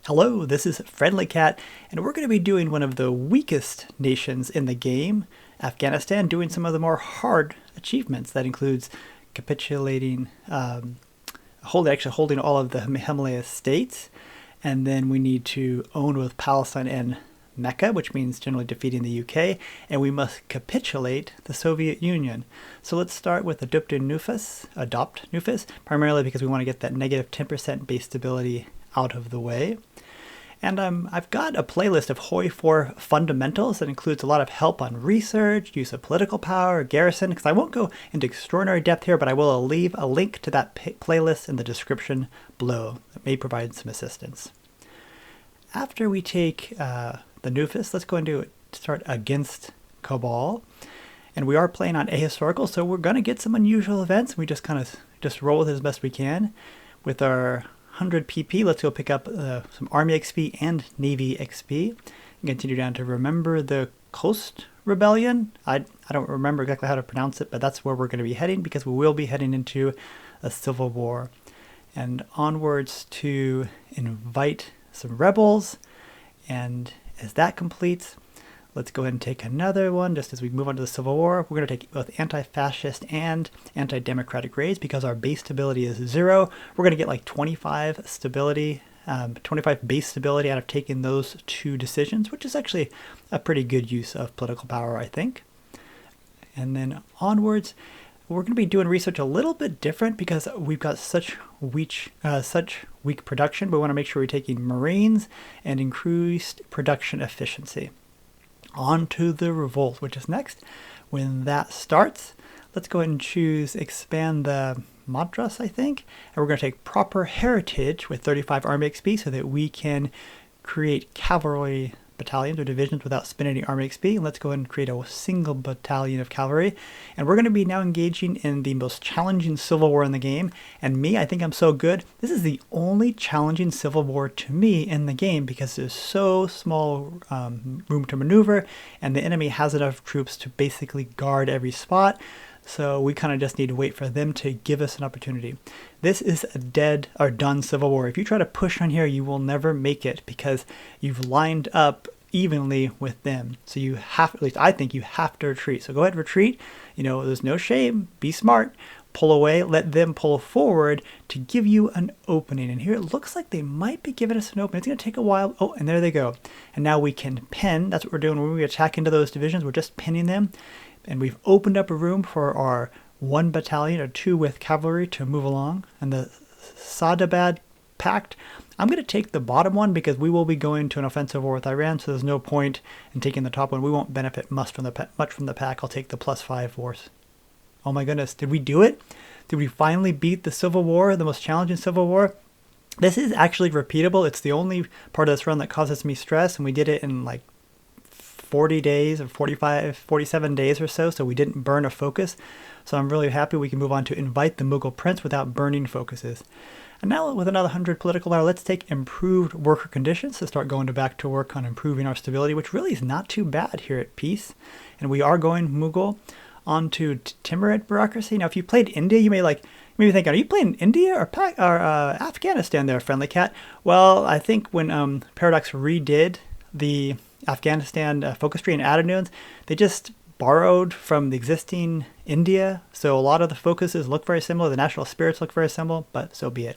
Hello, this is Friendly Cat, and we're going to be doing one of the weakest nations in the game, Afghanistan, doing some of the more hard achievements. That includes capitulating, holding all of the Himalaya states, and then we need to own both Palestine and Mecca, which means generally defeating the UK, and we must capitulate the Soviet Union. So let's start with adopt Nufus, primarily because we want to get that negative 10% base stability out of the way. And I've got a playlist of HOI4 fundamentals that includes a lot of help on research, use of political power, garrison, because I won't go into extraordinary depth here, but I will leave a link to that playlist in the description below that may provide some assistance. After we take the Nufus, let's go into start against Cabal. And we are playing on ahistorical, so we're going to get some unusual events. We just kind of roll with it as best we can. With our 100 PP, let's go pick up some Army XP and Navy XP. And continue down to Remember the Coast Rebellion. I don't remember exactly how to pronounce it, but that's where we're going to be heading because we will be heading into a civil war. And onwards to invite some rebels. And as that completes, let's go ahead and take another one just as we move on to the Civil War. We're going to take both anti-fascist and anti-democratic raids because our base stability is 0. We're going to get like 25 stability, 25 base stability out of taking those two decisions, which is actually a pretty good use of political power, I think. And then onwards, we're going to be doing research a little bit different because we've got such weak production. But we want to make sure we're taking Marines and increased production efficiency. On to the revolt, which is next. When that starts, let's go ahead and choose expand the Madras, I think. And we're going to take proper heritage with 35 Army XP so that we can create cavalry battalions or divisions without spending any Army XP. And let's go ahead and create a single battalion of cavalry. And we're going to be now engaging in the most challenging civil war in the game. And me, I think I'm so good. This is the only challenging civil war to me in the game because there's so small room to maneuver and the enemy has enough troops to basically guard every spot. So we kind of just need to wait for them to give us an opportunity. This is a dead or done civil war. If you try to push on here, you will never make it because you've lined up evenly with them. So you have, at least I think you have to retreat. So go ahead, retreat. You know, there's no shame. Be smart. Pull away. Let them pull forward to give you an opening. And here it looks like they might be giving us an opening. It's going to take a while. Oh, and there they go. And now we can pin. That's what we're doing when we attack into those divisions. We're just pinning them. And we've opened up a room for our 1 battalion or 2 with cavalry to move along. And the Sadabad Pact, I'm going to take the bottom one because we will be going to an offensive war with Iran, so there's no point in taking the top one. We won't benefit much from the pack. I'll take the +5 force. Oh my goodness, did we do it? Did we finally beat the Civil War, the most challenging Civil War? This is actually repeatable. It's the only part of this run that causes me stress, and we did it in like 40 days or 47 days or so we didn't burn a focus. So I'm really happy we can move on to invite the Mughal prince without burning focuses. And now with another 100 political power, let's take improved worker conditions to start going back to work on improving our stability, which really is not too bad here at peace. And we are going Mughal onto Timurid bureaucracy. Now, if you played India, you may be thinking, are you playing India or Afghanistan there, Friendly Cat? Well, I think when Paradox redid the Afghanistan focus tree and added new ones, they just borrowed from the existing India. So a lot of the focuses look very similar. The national spirits look very similar, but so be it.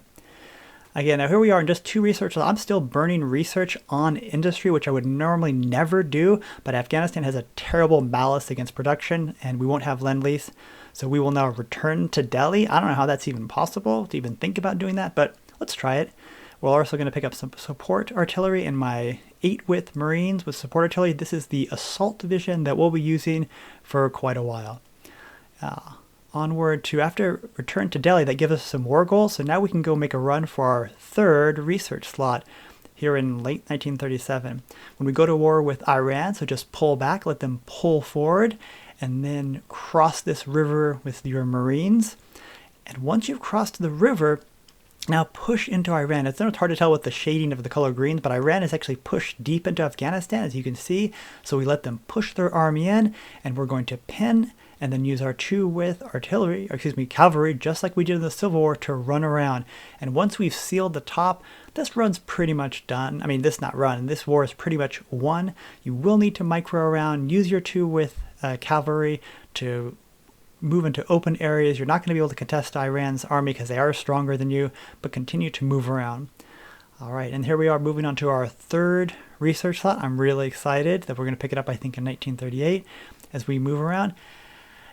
Again, now here we are in just 2 research. I'm still burning research on industry, which I would normally never do, but Afghanistan has a terrible malice against production and we won't have Lend-Lease. So we will now return to Delhi. I don't know how that's even possible to even think about doing that, but let's try it. We're also going to pick up some support artillery in my 8-width Marines with support artillery. This is the assault division that we'll be using for quite a while. Onward to after return to Delhi, that gives us some war goals. So now we can go make a run for our 3rd research slot here in late 1937. When we go to war with Iran, so just pull back, let them pull forward, and then cross this river with your Marines. And once you've crossed the river, now push into Iran. It's hard to tell with the shading of the color greens, but Iran is actually pushed deep into Afghanistan, as you can see. So we let them push their army in, and we're going to pin and then use our 2-width cavalry, just like we did in the Civil War, to run around. And once we've sealed the top, this run's pretty much done. I mean, this war is pretty much won. You will need to micro around, use your 2 with cavalry to move into open areas. You're not going to be able to contest Iran's army because they are stronger than you, but continue to move around. All right, and here we are moving on to our 3rd research slot. I'm really excited that we're going to pick it up, I think, in 1938 as we move around.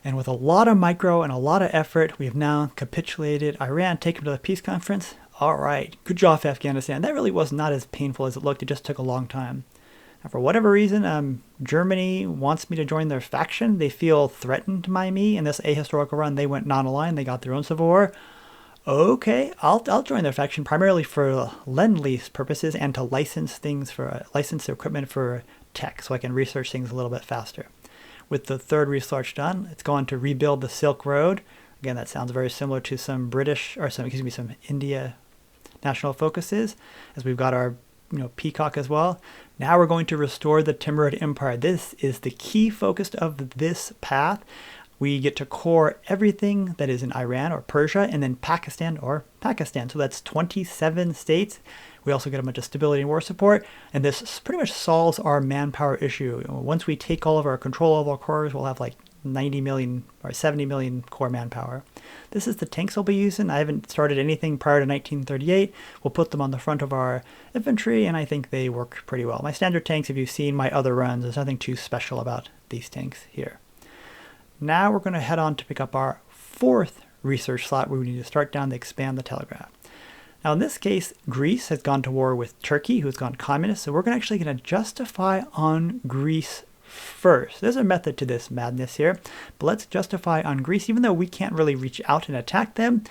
And with a lot of micro and a lot of effort, we have now capitulated Iran, taken to the peace conference. All right, good job, Afghanistan. That really was not as painful as it looked. It just took a long time. Now, for whatever reason, Germany wants me to join their faction. They feel threatened by me in this ahistorical run. They went non-aligned. They got their own civil war. Okay, I'll join their faction primarily for Lend-Lease purposes and to license things for license equipment for tech, so I can research things a little bit faster. With the 3rd research done, it's going to rebuild the Silk Road. Again, that sounds very similar to some some India national focuses, as we've got our peacock as well. Now we're going to restore the Timurid Empire. This is the key focus of this path. We get to core everything that is in Iran or Persia, and then Pakistan or Pakistan. So that's 27 states. We also get a bunch of stability and war support, and this pretty much solves our manpower issue. Once we take all of our control of our cores, we'll have like 90 million or 70 million core manpower. This is the tanks we'll be using. I haven't started anything prior to 1938. We'll put them on the front of our infantry, and I think they work pretty well. My standard tanks, if you've seen my other runs, there's nothing too special about these tanks here. Now we're going to head on to pick up our 4th research slot where we need to start down to expand the telegraph. Now in this case, Greece has gone to war with Turkey, who's gone communist, so we're actually going to justify on Greece first. There's a method to this madness here, but let's justify on Greece, even though we can't really reach out and attack them,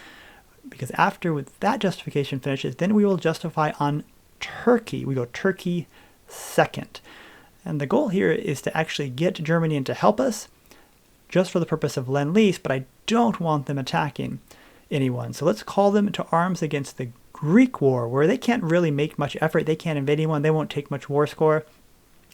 because after that justification finishes, then we will justify on Turkey. We go Turkey second. And the goal here is to actually get Germany in to help us, just for the purpose of Lend-Lease, but I don't want them attacking anyone. So let's call them to arms against the Greek war, where they can't really make much effort. They can't invade anyone. They won't take much war score,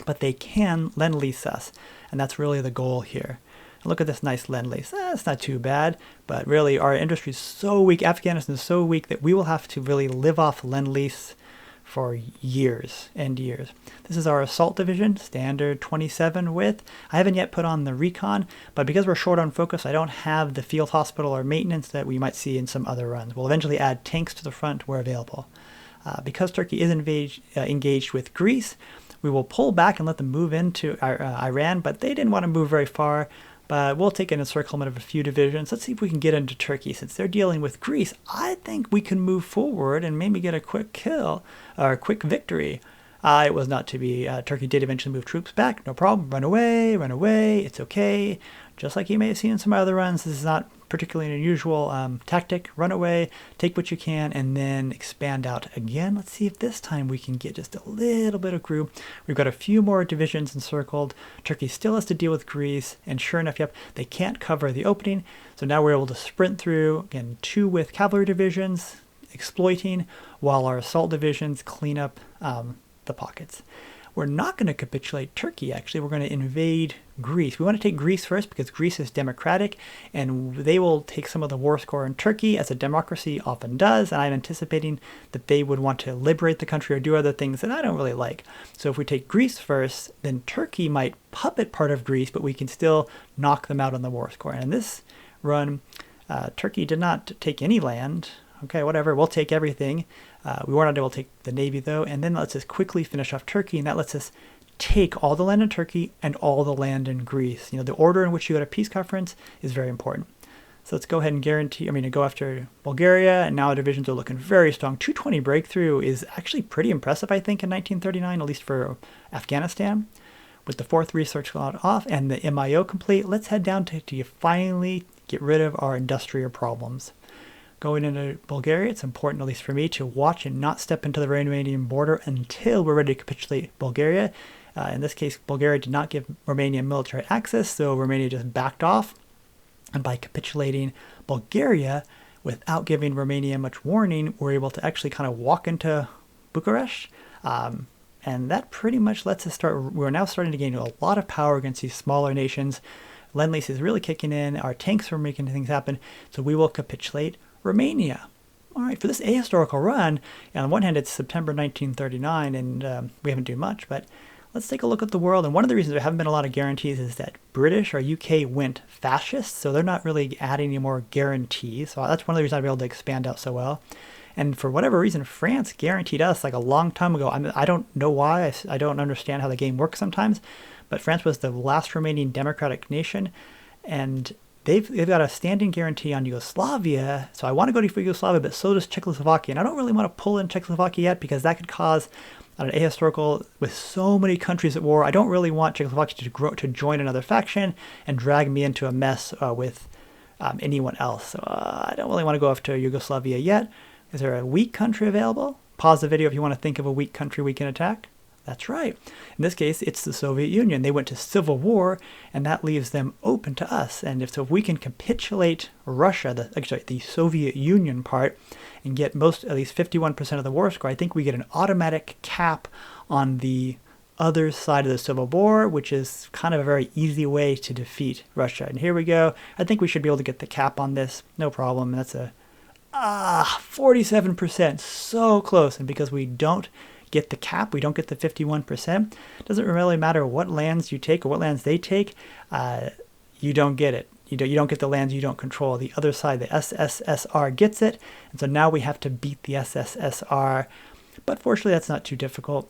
but they can Lend-Lease us. And that's really the goal here. And look at this nice Lend-Lease. It's not too bad, but really our industry is so weak. Afghanistan is so weak that we will have to really live off Lend-Lease for years and years. This is our assault division, standard 27 width. I haven't yet put on the recon, but because we're short on focus, I don't have the field hospital or maintenance that we might see in some other runs. We'll eventually add tanks to the front where available. Because Turkey is engaged with Greece, we will pull back and let them move into Iran, but they didn't want to move very far. But we'll take an encirclement of a few divisions. Let's see if we can get into Turkey. Since they're dealing with Greece, I think we can move forward and maybe get a quick kill or a quick victory. It was not to be. Turkey did eventually move troops back. No problem. Run away. It's okay. Just like you may have seen in some other runs, this is not particularly an unusual tactic. Run away, take what you can, and then expand out again. Let's see if this time we can get just a little bit of group. We've got a few more divisions encircled. Turkey still has to deal with Greece, and sure enough, yep, they can't cover the opening. So now we're able to sprint through, again, 2 with cavalry divisions, exploiting, while our assault divisions clean up the pockets. We're not going to capitulate Turkey, actually. We're going to invade Greece. We want to take Greece first because Greece is democratic, and they will take some of the war score in Turkey, as a democracy often does, and I'm anticipating that they would want to liberate the country or do other things that I don't really like. So if we take Greece first, then Turkey might puppet part of Greece, but we can still knock them out on the war score. And in this run, Turkey did not take any land. Okay, whatever, we'll take everything. We were not able to take the navy, though, and then lets us quickly finish off Turkey, and that lets us take all the land in Turkey and all the land in Greece. The order in which you go to peace conference is very important. So let's go ahead and go after Bulgaria, and now our divisions are looking very strong. 220 breakthrough is actually pretty impressive, I think, in 1939, at least for Afghanistan. With the 4th research slot off and the MIO complete, let's head down to finally get rid of our industrial problems. Going into Bulgaria, it's important, at least for me, to watch and not step into the Romanian border until we're ready to capitulate Bulgaria. In this case, Bulgaria did not give Romania military access, so Romania just backed off. And by capitulating Bulgaria, without giving Romania much warning, we're able to actually kind of walk into Bucharest. And that pretty much lets us start. We're now starting to gain a lot of power against these smaller nations. Lend-Lease is really kicking in. Our tanks are making things happen. So we will capitulate Romania. All right, for this ahistorical run, on the one hand, it's September 1939, and we haven't done much, but let's take a look at the world. And one of the reasons there haven't been a lot of guarantees is that British or UK went fascist, so they're not really adding any more guarantees. So that's one of the reasons I'd be able to expand out so well. And for whatever reason, France guaranteed us like a long time ago. I don't know why. I don't understand how the game works sometimes, but France was the last remaining democratic nation, and they've got a standing guarantee on Yugoslavia. So I want to go to Yugoslavia, but so does Czechoslovakia. And I don't really want to pull in Czechoslovakia yet because that could cause an ahistorical with so many countries at war. I don't really want Czechoslovakia to join another faction and drag me into a mess with anyone else. So I don't really want to go after Yugoslavia yet. Is there a weak country available? Pause the video if you want to think of a weak country we can attack. That's right. In this case, it's the Soviet Union. They went to civil war, and that leaves them open to us. And if we can capitulate Russia, the Soviet Union part, and get at least 51% of the war score, I think we get an automatic cap on the other side of the Civil War, which is kind of a very easy way to defeat Russia. And here we go. I think we should be able to get the cap on this. No problem. That's a 47%. So close. And because we don't get the cap, we don't get the 51%, it doesn't really matter what lands you take or what lands they take, you don't get it. You don't get the lands you don't control. The other side, the SSSR, gets it, and so now we have to beat the SSSR, but fortunately that's not too difficult.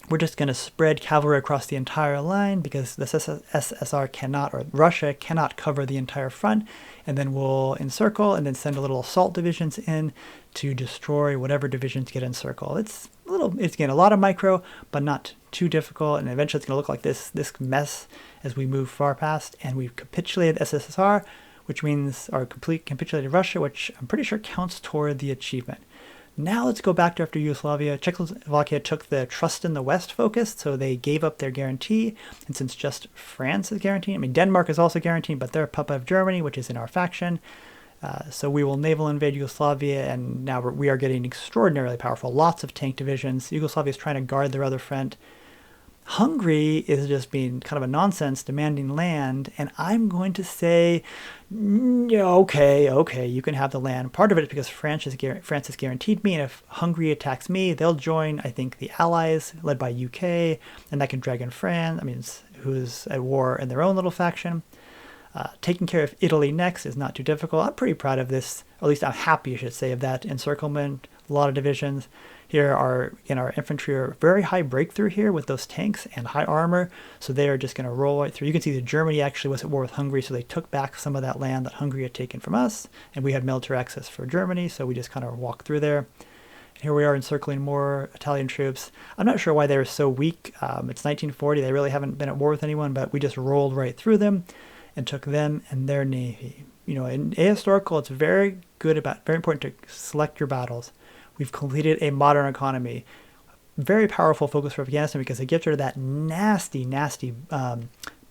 We're just going to spread cavalry across the entire line because the SSSR cannot, or Russia cannot cover the entire front, and then we'll encircle and then send a little assault divisions in to destroy whatever divisions get encircled. It's again a lot of micro, but not too difficult, and eventually it's going to look like this mess as we move far past, and we've capitulated SSSR, which means our complete capitulated Russia, which I'm pretty sure counts toward the achievement. Now let's go back to after Yugoslavia. Czechoslovakia took the trust in the West focus, so they gave up their guarantee. And since just France is guaranteeing, Denmark is also guaranteeing, but they're a puppet of Germany, which is in our faction. So we will naval invade Yugoslavia, and now we are getting extraordinarily powerful. Lots of tank divisions. Yugoslavia is trying to guard their other front. Hungary is just being kind of a nonsense, demanding land, and I'm going to say, okay, you can have the land. Part of it is because France has guaranteed me, and if Hungary attacks me, they'll join, I think, the Allies, led by UK, and that can drag in France, who's at war in their own little faction. Taking care of Italy next is not too difficult. I'm pretty proud of this, or at least I'm happy, I should say, of that encirclement. A lot of divisions. Here our infantry are very high breakthrough here with those tanks and high armor, so they are just going to roll right through. You can see that Germany actually was at war with Hungary, so they took back some of that land that Hungary had taken from us, and we had military access for Germany, so we just kind of walked through there. And here we are encircling more Italian troops. I'm not sure why they were so weak. It's 1940. They really haven't been at war with anyone, but we just rolled right through them and took them and their navy. In ahistorical, it's very important to select your battles. We've completed a modern economy. Very powerful focus for Afghanistan because it gets rid of that nasty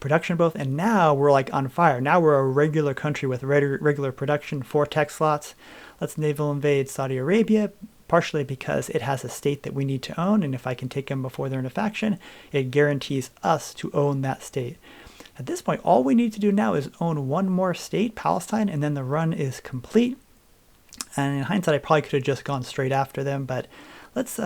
production both. And now we're like on fire. Now we're a regular country with regular production, 4 tech slots. Let's naval invade Saudi Arabia, partially because it has a state that we need to own. And if I can take them before they're in a faction, it guarantees us to own that state. At this point, all we need to do now is own one more state, Palestine, and then the run is complete. And in hindsight, I probably could have just gone straight after them, but let's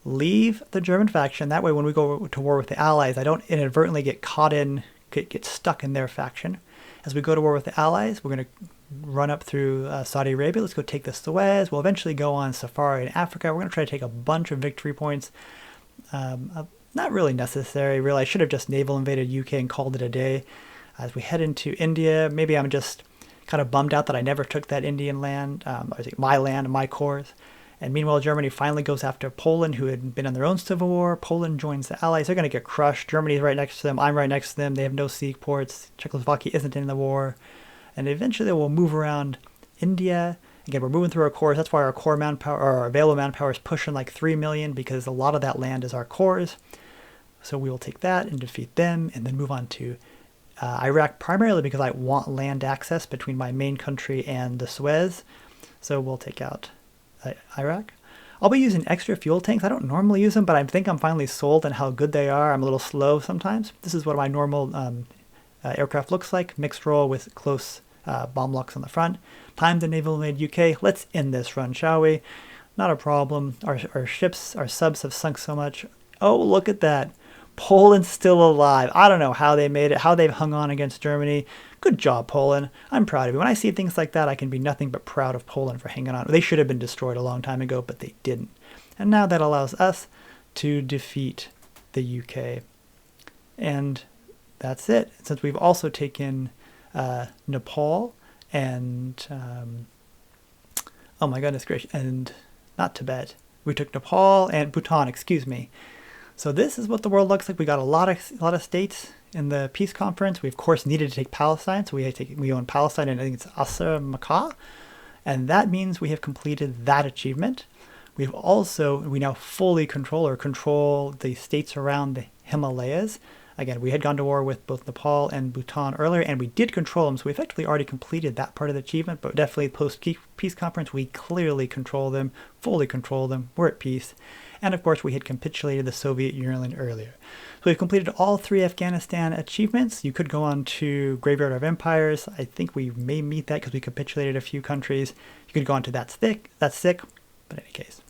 leave the German faction. That way, when we go to war with the Allies, I don't inadvertently get stuck in their faction. As we go to war with the Allies, we're going to run up through Saudi Arabia. Let's go take the Suez. We'll eventually go on safari in Africa. We're going to try to take a bunch of victory points. Not really necessary, really. I should have just naval invaded UK and called it a day. As we head into India, maybe I'm just kind of bummed out that I never took that Indian land, my land and my cores. And meanwhile, Germany finally goes after Poland, who had been in their own civil war. Poland joins the Allies. They're going to get crushed. Germany's right next to them. I'm right next to them. They have no seaports. Czechoslovakia isn't in the war. And eventually we'll move around India. Again, we're moving through our cores. That's why our core manpower, or our available manpower, is pushing like 3 million, because a lot of that land is our cores. So we will take that and defeat them, and then move on to Iraq, primarily because I want land access between my main country and the Suez. So we'll take out Iraq. I'll be using extra fuel tanks. I don't normally use them, but I think I'm finally sold on how good they are. I'm a little slow sometimes. This is what my normal aircraft looks like, mixed role with close bomb locks on the front. Time the naval invade UK. Let's end this run, shall we? Not a problem. Our ships, our subs have sunk so much. Oh, look at that. Poland's still alive. I don't know how they made it, how they've hung on against Germany. Good job, Poland. I'm proud of you. When I see things like that, I can be nothing but proud of Poland for hanging on. They should have been destroyed a long time ago, but they didn't. And now that allows us to defeat the UK. And that's it. Since we've also taken Nepal and, oh my goodness gracious, and not Tibet. We took Nepal and Bhutan, excuse me. So this is what the world looks like. We got a lot of states in the peace conference. We of course needed to take Palestine, so we own Palestine, and I think it's Asa Makkah, and that means we have completed that achievement. We now fully control the states around the Himalayas. Again, we had gone to war with both Nepal and Bhutan earlier, and we did control them, so we effectively already completed that part of the achievement, but definitely post-peace conference, we clearly control them, fully control them, we're at peace. And of course, we had capitulated the Soviet Union earlier. So we've completed all 3 Afghanistan achievements. You could go on to Graveyard of Empires. I think we may meet that because we capitulated a few countries. You could go on to That's Sick, but in any case.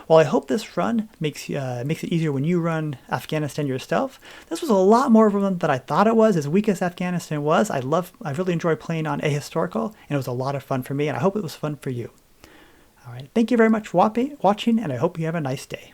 Well, I hope this run makes it easier when you run Afghanistan yourself. This was a lot more of a run than I thought it was. As weak as Afghanistan was, I really enjoyed playing on Ahistorical, and it was a lot of fun for me, and I hope it was fun for you. All right, thank you very much for watching, and I hope you have a nice day.